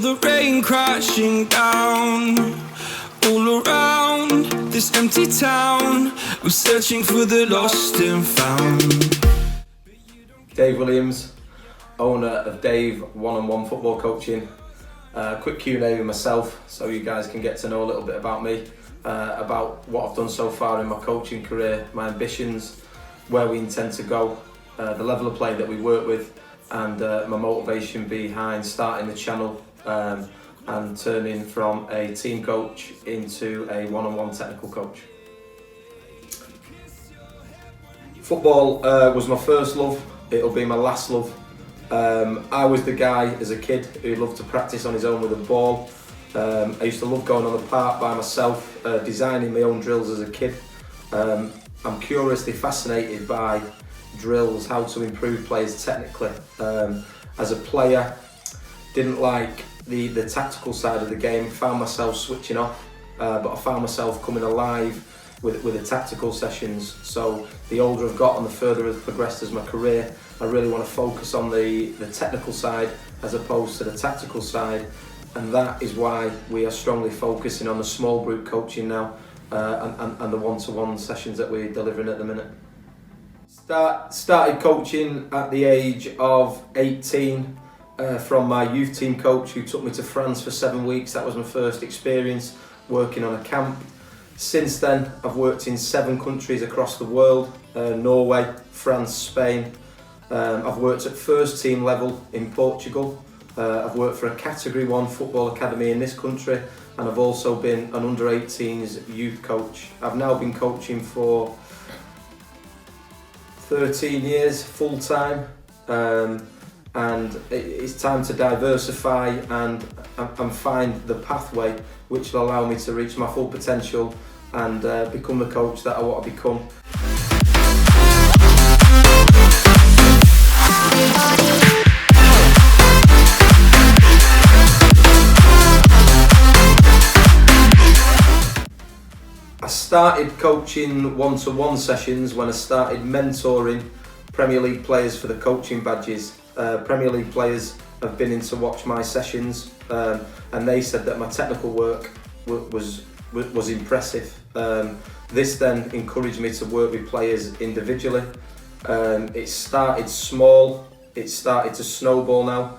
the rain crashing down. All around this empty town, we're searching for the lost and found. Dave Williams, owner of DAVE1ON1 football coaching. Quick Q&A with myself so you guys can get to know a little bit about me, about what I've done so far in my coaching career, my ambitions, where we intend to go, the level of play that we work with, and my motivation behind starting the channel and turning from a team coach into a one-on-one technical coach. Football was my first love, it'll be my last love. I was the guy as a kid who loved to practice on his own with a ball. I used to love going on the park by myself, designing my own drills as a kid. I'm curiously fascinated by drills, how to improve players technically. As a player, didn't like the tactical side of the game, found myself switching off, but I found myself coming alive with the tactical sessions. So the older I've got and the further I've progressed as my career, I really want to focus on the technical side as opposed to the tactical side, and that is why we are strongly focusing on the small group coaching now and the one-to-one sessions that we're delivering at the minute. Started coaching at the age of 18 from my youth team coach who took me to France for 7 weeks. That was my first experience working on a camp. Since then I've worked in 7 countries across the world, Norway, France, Spain. I've worked at first team level in Portugal. I've worked for a Category 1 football academy in this country, and I've also been an under-18s youth coach. I've now been coaching for 13 years full time, and it's time to diversify and find the pathway which will allow me to reach my full potential and become the coach that I want to become. I started coaching one-to-one sessions when I started mentoring Premier League players for the coaching badges. Premier League players have been in to watch my sessions, and they said that my technical work was impressive. This then encouraged me to work with players individually. It started small, it started to snowball now.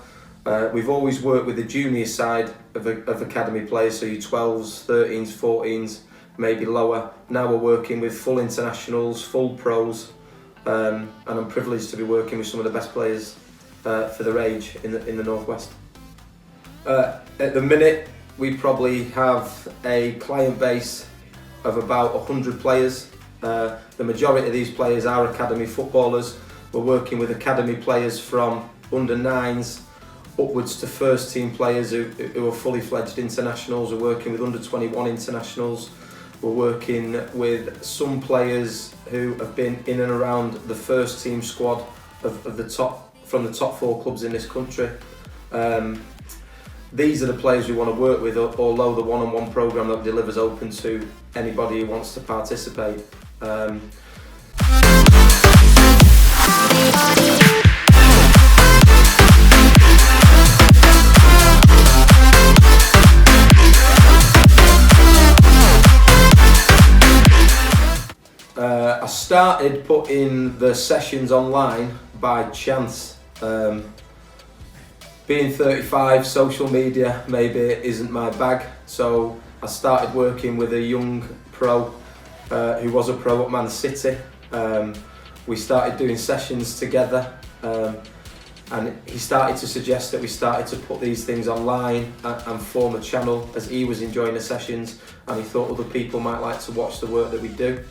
We've always worked with the junior side of academy players, so your 12s, 13s, 14s, maybe lower. Now we're working with full internationals, full pros, and I'm privileged to be working with some of the best players for their age in the Northwest. At the minute, we probably have a client base of about 100 players. The majority of these players are academy footballers. We're working with academy players from under 9s upwards to first team players who are fully fledged internationals. We're working with under 21 internationals. We're working with some players who have been in and around the first team squad from the top 4 clubs in this country. These are the players we want to work with, although the one-on-one program that we deliver is open to anybody who wants to participate. I started putting the sessions online by chance. Being 35, social media maybe isn't my bag, so I started working with a young pro who was a pro at Man City. We started doing sessions together, and he started to suggest that we started to put these things online and form a channel as he was enjoying the sessions and he thought other people might like to watch the work that we do.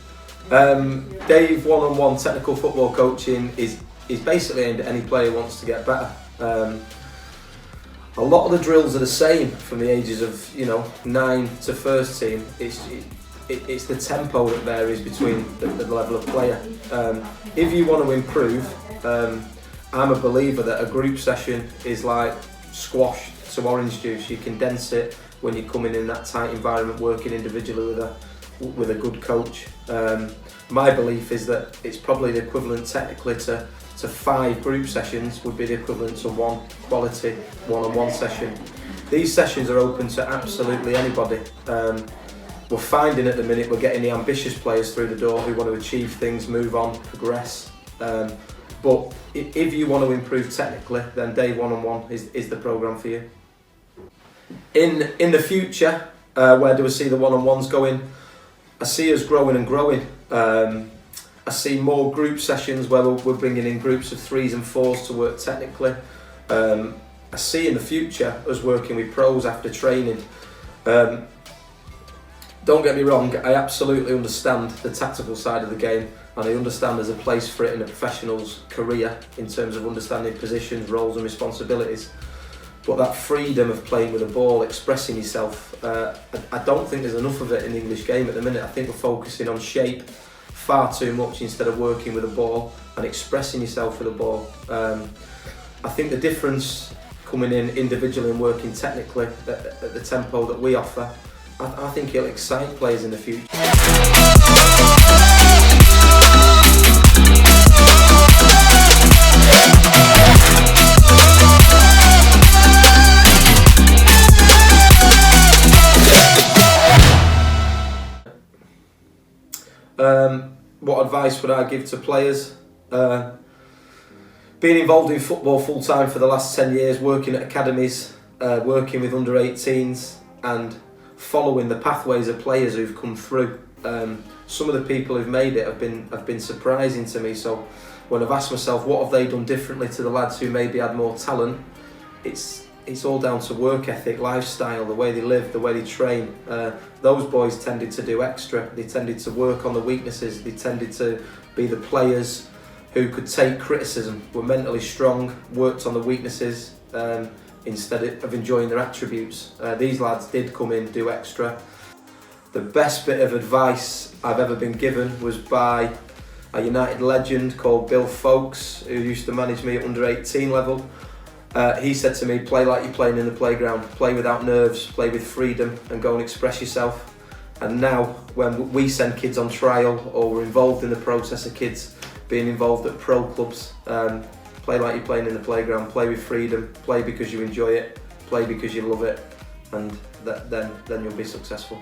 DAVE1ON1 technical football coaching is basically aimed at any player who wants to get better. A lot of the drills are the same from the ages of 9 to first team. It's the tempo that varies between the level of player. If you want to improve, I'm a believer that a group session is like squash to orange juice. You condense it when you're coming in that tight environment, working individually with a good coach. My belief is that it's probably the equivalent technically to 5 group sessions would be the equivalent to 1 quality one-on-one session. these sessions are open to absolutely anybody. We're finding at the minute we're getting the ambitious players through the door who want to achieve things, move on, progress. But if you want to improve technically, then DAVE1ON1 is the programme for you. In the future, where do we see the one-on-ones going? I see us growing and growing. I see more group sessions where we're bringing in groups of 3s and 4s to work technically. I see in the future us working with pros after training. Don't get me wrong, I absolutely understand the tactical side of the game, and I understand there's a place for it in a professional's career in terms of understanding positions, roles and responsibilities. But that freedom of playing with a ball, expressing yourself, I don't think there's enough of it in the English game at the minute. I think we're focusing on shape far too much instead of working with a ball and expressing yourself with a ball. I think the difference coming in individually and working technically at the tempo that we offer, I think it'll excite players in the future. What advice would I give to players? Being involved in football full time for the last 10 years, working at academies, working with under 18s and following the pathways of players who've come through. Some of the people who've made it have been surprising to me. So when I've asked myself what have they done differently to the lads who maybe had more talent, it's all down to work ethic, lifestyle, the way they live, the way they train. Those boys tended to do extra. They tended to work on the weaknesses. They tended to be the players who could take criticism, were mentally strong, worked on the weaknesses instead of enjoying their attributes. These lads did come in, do extra. The best bit of advice I've ever been given was by a United legend called Bill Folkes, who used to manage me at under 18 level. He said to me, play like you're playing in the playground, play without nerves, play with freedom and go and express yourself. And now when we send kids on trial or we're involved in the process of kids being involved at pro clubs, play like you're playing in the playground, play with freedom, play because you enjoy it, play because you love it, and then you'll be successful.